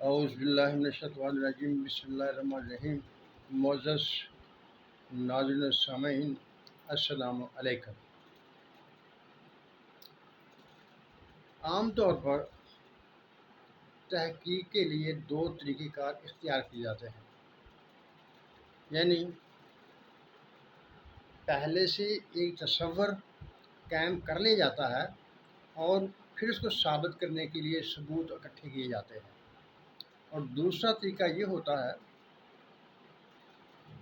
اعوذ باللہ من الشیطان الرجیم، بسم اللہ الرحمن الرحیم۔ معزز ناظرین و سامعین، السلام علیکم۔ عام طور پر تحقیق کے لیے دو طریقہ کار اختیار کیے جاتے ہیں، یعنی پہلے سے ایک تصور قائم کر لیا جاتا ہے اور پھر اس کو ثابت کرنے کے لیے ثبوت اکٹھے کیے جاتے ہیں، اور دوسرا طریقہ یہ ہوتا ہے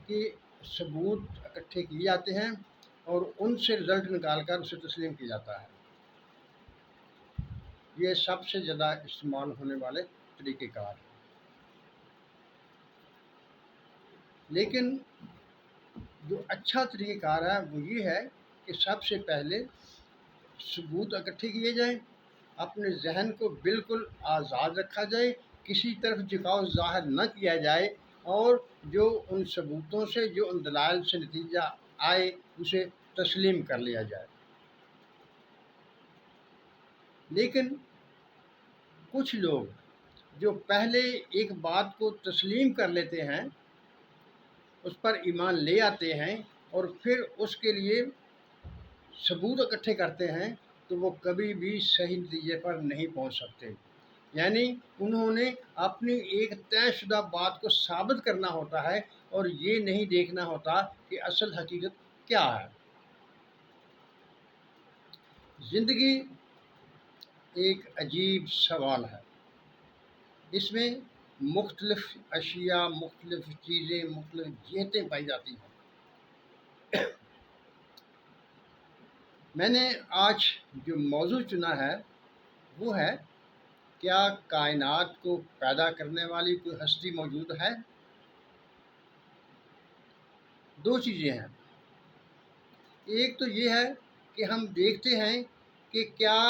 کہ ثبوت اکٹھے کیے جاتے ہیں اور ان سے رزلٹ نکال کر اسے تسلیم کیا جاتا ہے۔ یہ سب سے زیادہ استعمال ہونے والے طریقہ کار ہیں، لیکن جو اچھا طریقہ کار ہے وہ یہ ہے کہ سب سے پہلے ثبوت اکٹھے کیے جائیں، اپنے ذہن کو بالکل آزاد رکھا جائے، کسی طرف جھکاؤ ظاہر نہ کیا جائے، اور جو ان ثبوتوں سے، جو ان دلائل سے نتیجہ آئے اسے تسلیم کر لیا جائے۔ لیکن کچھ لوگ جو پہلے ایک بات کو تسلیم کر لیتے ہیں، اس پر ایمان لے آتے ہیں اور پھر اس کے لیے ثبوت اکٹھے کرتے ہیں، تو وہ کبھی بھی صحیح نتیجے پر نہیں پہنچ سکتے۔ یعنی انہوں نے اپنی ایک طے شدہ بات کو ثابت کرنا ہوتا ہے اور یہ نہیں دیکھنا ہوتا کہ اصل حقیقت کیا ہے۔ زندگی ایک عجیب سوال ہے، اس میں مختلف اشیاء، مختلف چیزیں، مختلف جہتیں پائی جاتی ہیں۔ میں نے آج جو موضوع چنا ہے وہ ہے، کیا کائنات کو پیدا کرنے والی کوئی ہستی موجود ہے؟ دو چیزیں ہیں، ایک تو یہ ہے کہ ہم دیکھتے ہیں کہ کیا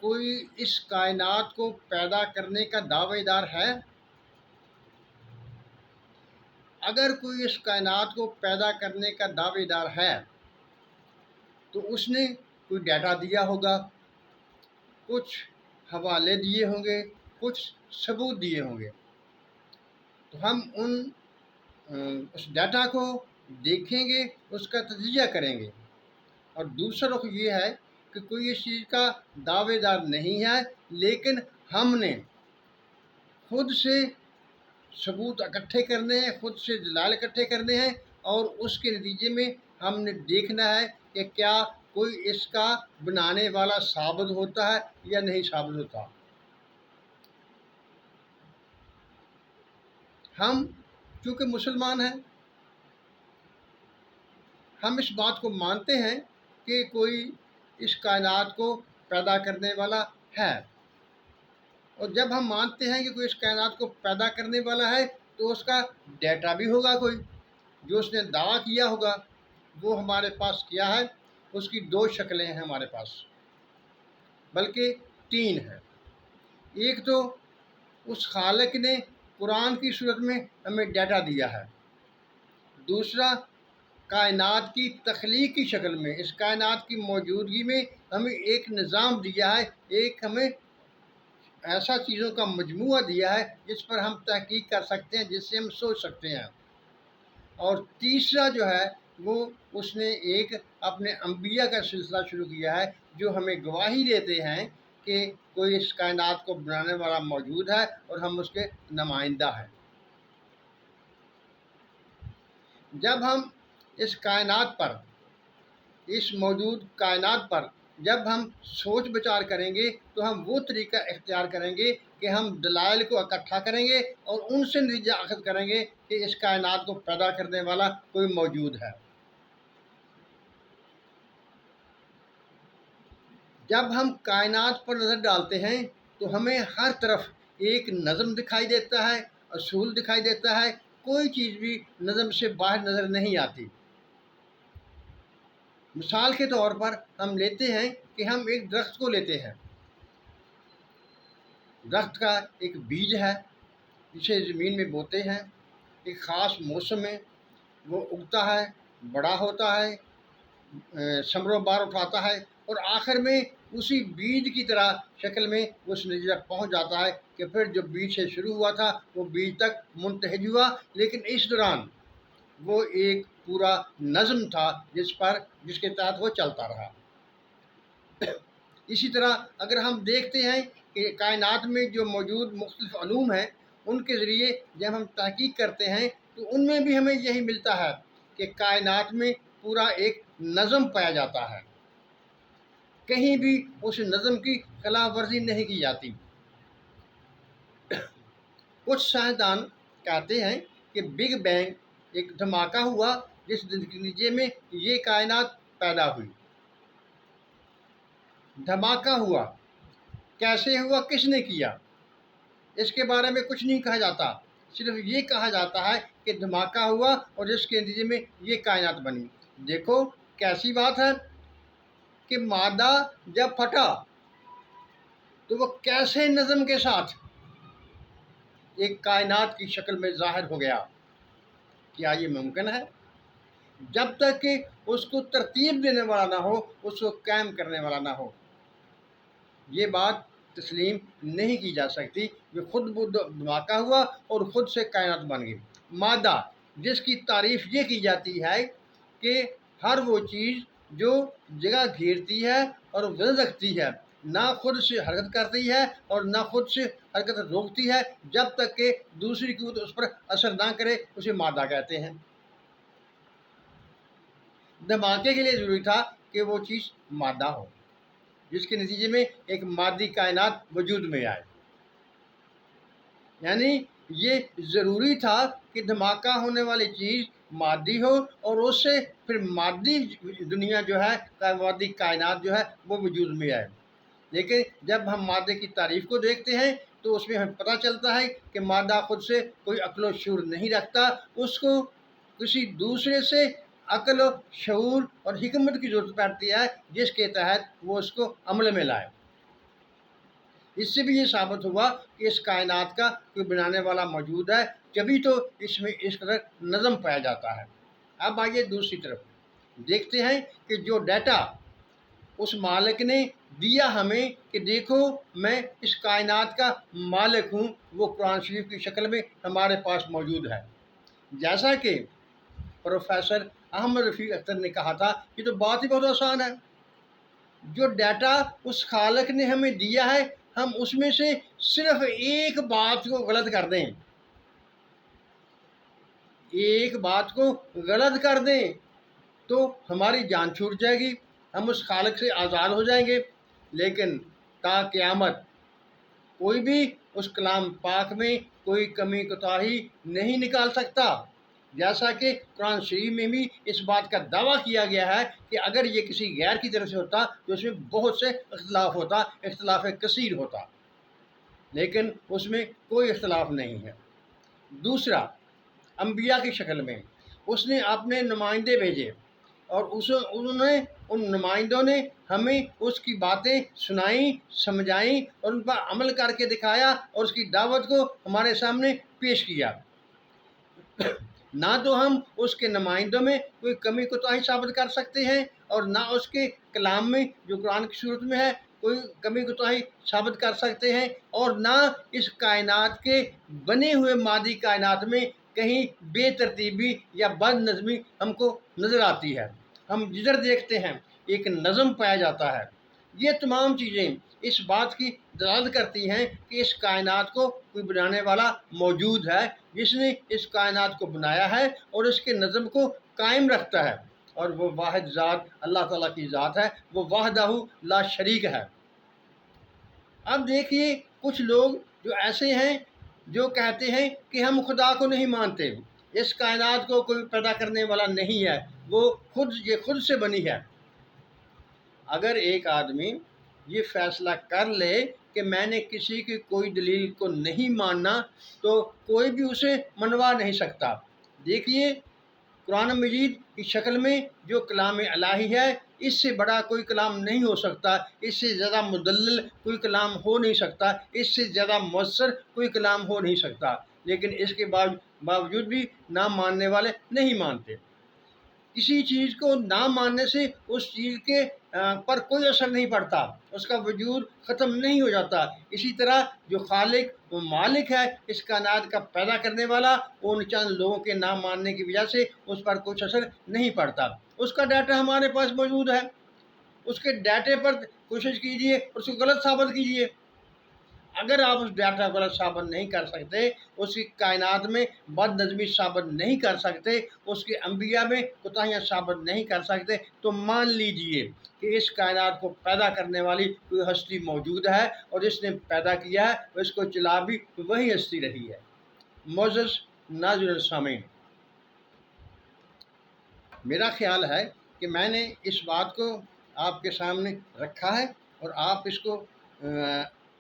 کوئی اس کائنات کو پیدا کرنے کا دعوے دار ہے۔ اگر کوئی اس کائنات کو پیدا کرنے کا دعوے دار ہے تو اس نے کوئی ڈیٹا دیا ہوگا، کچھ حوالے دیے ہوں گے، کچھ ثبوت دیے ہوں گے، تو ہم اس ڈیٹا کو دیکھیں گے، اس کا تجزیہ کریں گے۔ اور دوسرا رخ یہ ہے کہ کوئی اس چیز کا دعوے دار نہیں ہے، لیکن ہم نے خود سے ثبوت اکٹھے کرنے ہیں، خود سے دلائل اکٹھے کرنے ہیں، اور اس کے نتیجے میں ہم نے دیکھنا ہے کہ کیا کوئی اس کا بنانے والا ثابت ہوتا ہے یا نہیں ثابت ہوتا۔ ہم چونکہ مسلمان ہیں، ہم اس بات کو مانتے ہیں کہ کوئی اس کائنات کو پیدا کرنے والا ہے، اور جب ہم مانتے ہیں کہ کوئی اس کائنات کو پیدا کرنے والا ہے تو اس کا ڈیٹا بھی ہوگا، کوئی جو اس نے دعویٰ کیا ہوگا وہ ہمارے پاس کیا ہے۔ اس کی دو شکلیں ہیں ہمارے پاس، بلکہ تین ہیں۔ ایک تو اس خالق نے قرآن کی صورت میں ہمیں ڈیٹا دیا ہے، دوسرا کائنات کی تخلیق کی شکل میں، اس کائنات کی موجودگی میں ہمیں ایک نظام دیا ہے، ایک ہمیں ایسا چیزوں کا مجموعہ دیا ہے جس پر ہم تحقیق کر سکتے ہیں، جس سے ہم سوچ سکتے ہیں۔ اور تیسرا جو ہے وہ اس نے ایک اپنے انبیاء کا سلسلہ شروع کیا ہے، جو ہمیں گواہی دیتے ہیں کہ کوئی اس کائنات کو بنانے والا موجود ہے اور ہم اس کے نمائندہ ہیں۔ جب ہم اس کائنات پر، اس موجود کائنات پر جب ہم سوچ بچار کریں گے تو ہم وہ طریقہ اختیار کریں گے کہ ہم دلائل کو اکٹھا کریں گے اور ان سے نتیجہ اخذ کریں گے کہ اس کائنات کو پیدا کرنے والا کوئی موجود ہے۔ جب ہم کائنات پر نظر ڈالتے ہیں تو ہمیں ہر طرف ایک نظم دکھائی دیتا ہے، اصول دکھائی دیتا ہے، کوئی چیز بھی نظم سے باہر نظر نہیں آتی۔ مثال کے طور پر ہم لیتے ہیں کہ ہم ایک درخت کو لیتے ہیں، درخت کا ایک بیج ہے جسے زمین میں بوتے ہیں، ایک خاص موسم میں وہ اگتا ہے، بڑا ہوتا ہے، ثمر و بار اٹھاتا ہے، اور آخر میں उसी बीज की तरह शक्ल में उस नतीजे तक पहुँच जाता है कि फिर जो बीज से शुरू हुआ था वो बीज तक मुंतहिज हुआ, लेकिन इस दौरान वो एक पूरा नज़म था जिसके तहत वो चलता रहा। इसी तरह अगर हम देखते हैं कि कायनात में जो मौजूद मुख्तलिफ अलूम हैं, उनके ज़रिए जब हम तहकीक करते हैं तो उनमें भी हमें यही मिलता है कि कायनात में पूरा एक नज़म पाया जाता है, कहीं भी उस नज़म की खिलाफ वर्जी नहीं की जाती। कुछ साइंसदान कहते हैं कि बिग बैंग एक धमाका हुआ जिस नतीजे में ये कायनात पैदा हुई। धमाका हुआ, कैसे हुआ, किसने किया, इसके बारे में कुछ नहीं कहा जाता। सिर्फ ये कहा जाता है कि धमाका हुआ और इसके नतीजे में ये कायनात बनी। देखो कैसी बात है कि मादा जब फटा तो वो कैसे नज़म के साथ एक कायनात की शक्ल में ज़ाहिर हो गया। क्या ये मुमकिन है? जब तक कि उसको तरतीब देने वाला ना हो, उसको कायम करने वाला ना हो, ये बात तस्लीम नहीं की जा सकती। कि खुद धमाका हुआ और ख़ुद से कायनात बन गई। मादा जिसकी तारीफ़ ये की जाती है कि हर वो चीज़ जो जगह घेरती है और वजन रखती है, ना खुद से हरकत करती है और ना खुद से हरकत रोकती है, जब तक कि दूसरी क़ुव्वत उस पर असर ना करे, उसे मादा कहते हैं। धमाके के लिए ज़रूरी था कि वो चीज़ मादा हो, जिसके नतीजे में एक मादी कायनात वजूद में आए। यानी ये ज़रूरी था कि धमाका होने वाली चीज़ मादी हो और उससे फिर मादी दुनिया जो है, मादी कायनात जो है, वो वजूद में आए। लेकिन जब हम मादे की तारीफ़ को देखते हैं तो उसमें हमें पता चलता है कि मादा खुद से कोई अक्ल व शऊर नहीं रखता, उसको किसी दूसरे से अक्ल व शऊर और हिकमत की ज़रूरत पड़ती है, जिसके तहत वो उसको अमल में लाए। इससे भी ये साबित हुआ कि इस कायनात का कोई बनाने वाला मौजूद है, जभी तो इसमें इस कदर नज़म पाया जाता है। अब आइए दूसरी तरफ देखते हैं कि जो डाटा उस मालिक ने दिया हमें कि देखो मैं इस कायनात का मालिक हूँ, वो कुरान शरीफ की शक्ल में हमारे पास मौजूद है। जैसा कि प्रोफेसर अहमद रफ़ीक अख्तर ने कहा था, ये तो बात ही बहुत आसान है। जो डाटा उस खालिक ने हमें दिया है, हम उसमें से सिर्फ एक बात को गलत कर दें, एक बात को गलत कर दें तो हमारी जान छूट जाएगी, हम उस खालिक से आज़ाद हो जाएंगे। लेकिन ता क़यामत कोई भी उस कलाम पाक में कोई कमी कोताही नहीं निकाल सकता। जैसा कि कुरान शरीफ में भी इस बात का दावा किया गया है कि अगर ये किसी गैर की तरफ से होता तो उसमें बहुत से इख्तलाफ होता, इख्तलाफ कसीर होता, लेकिन उसमें कोई इख्तलाफ नहीं है। दूसरा, अंबिया की शक्ल में उसने अपने नुमाइंदे भेजे और उन्होंने उन नुमाइंदों ने हमें उसकी बातें सुनाई, समझाई और उन पर अमल करके दिखाया और उसकी दावत को हमारे सामने पेश किया। ना तो हम उसके नुमाइंदों में कोई कमी कोताही साबित कर सकते हैं और ना उसके कलाम में जो कुरान की सूरत में है कोई कमी कोताही साबित कर सकते हैं, और ना इस कायनात के बने हुए मादी कायनात में कहीं बेतरतीबी या बदनज़मी हमको नज़र आती है। हम जिधर देखते हैं एक नज़म पाया जाता है। ये तमाम चीज़ें इस बात की दलालत करती हैं कि इस कायनात को कोई बनाने वाला मौजूद है, जिसने इस कायनात को बनाया है और इसके नज़म को कायम रखता है, और वो वाहिद ज़ात अल्लाह ताला की ज़ात है, वो वहदहू ला शरीक है। अब देखिए कुछ लोग जो ऐसे हैं जो कहते हैं कि हम खुदा को नहीं मानते, इस कायनात को कोई पैदा करने वाला नहीं है, वो खुद से बनी है। अगर एक आदमी ये फ़ैसला कर ले कि मैंने किसी की कोई दलील को नहीं मानना, तो कोई भी उसे मनवा नहीं सकता। देखिए कुरान मजीद की शक्ल में जो कलाम इलाही है, इससे बड़ा कोई कलाम नहीं हो सकता, इससे ज़्यादा मुदल्लल कोई कलाम हो नहीं सकता, इससे ज़्यादा मुअस्सर कोई कलाम हो नहीं सकता। लेकिन इसके बावजूद भी ना मानने वाले नहीं मानते। किसी चीज़ को ना मानने से उस चीज़ के पर कोई असर नहीं पड़ता, उसका वजूद ख़त्म नहीं हो जाता। इसी तरह जो खालिक वो मालिक है इस कायनात का पैदा करने वाला, उन चंद लोगों के ना मानने की वजह से उस पर कुछ असर नहीं पड़ता। उसका डाटा हमारे पास मौजूद है, उसके डाटे पर कोशिश कीजिए और उसको गलत साबित कीजिए। अगर आप उस डाटा को गलत साबित नहीं कर सकते, उसकी कायनात में बदनज़मी साबित नहीं कर सकते, उसके अंबिया में कोताहियाँ साबित नहीं कर सकते, तो मान लीजिए कि इस कायनात को पैदा करने वाली कोई हस्ती मौजूद है और जिसने पैदा किया है और इसको चला भी वही हस्ती रही है। मोअज़्ज़ज़ नाज़रीन सामीन, मेरा ख़्याल है कि मैंने इस बात को आपके सामने रखा है और आप इसको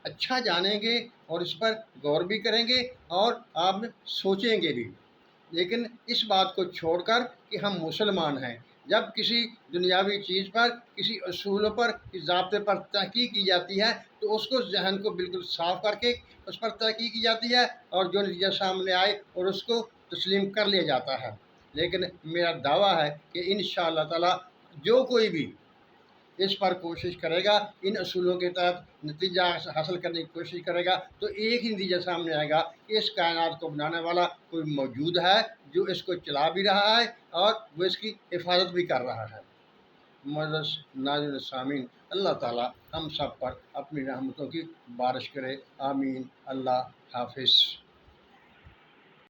अच्छा जानेंगे और इस पर गौर भी करेंगे और आप सोचेंगे भी। लेकिन इस बात को छोड़कर कि हम मुसलमान हैं, जब किसी दुनियावी चीज़ पर, किसी असूलों पर, किसी ज़ाब्ते पर तहक़ीक़ की जाती है तो उसको ज़हन को बिल्कुल साफ़ करके उस पर तहक़ीक़ की जाती है और जो नतीजा सामने आए और उसको तस्लीम कर लिया जाता है। लेकिन मेरा दावा है कि इंशाअल्लाह ताला जो कोई भी इस पर कोशिश करेगा, इन असूलों के तहत नतीजा हासिल करने की कोशिश करेगा, तो एक ही नतीजा सामने आएगा कि इस कायनात को बनाने वाला कोई मौजूद है जो इसको चला भी रहा है और वो इसकी हिफाजत भी कर रहा है। मुअज़्ज़ज़ नाज़रीन सामीन, अल्लाह ताला हम सब पर अपनी रहमतों की बारिश करे। आमीन। अल्लाह हाफ़िज़।